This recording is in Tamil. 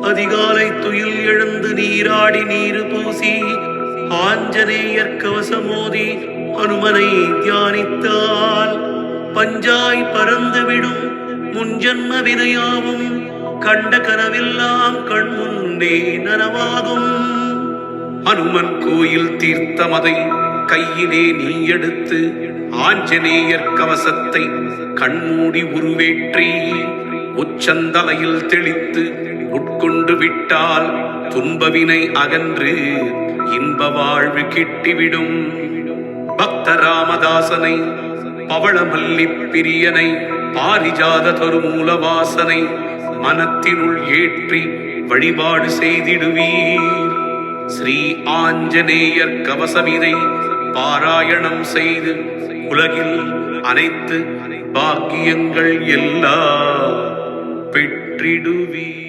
அதிகாலை துயில் எழுந்து நீராடி நீரு பூசி ஆஞ்சநேயர் கவசமோதி அனுமனை தியானித்தால் பஞ்சாய் பறந்துவிடும் முன்ஜன்ம வினையாவும் கண்ட கனவெல்லாம் கண்முன்னே நனவாகும். அனுமன் கோயில் தீர்த்தமதை கையிலே நீ எடுத்து ஆஞ்சநேயர் கவசத்தை கண்மூடி உருவேற்றி உச்சந்தலையில் தெளித்து உட்கொண்டு விட்டால் துன்பவினை அகன்று இன்ப வாழ்வு கிட்டிவிடும். பக்த ராமதாசனை பவளமல்லி பிரியனை பாரிஜாத தருமூல வாசனை மனத்தினுள் ஏற்றி வழிபாடு செய்திடுவீர். ஸ்ரீ ஆஞ்சநேயர் கவசமிதை பாராயணம் செய்து உலகில் அனைத்து பாக்கியங்கள் எல்லாம் பெற்றிடுவீர்.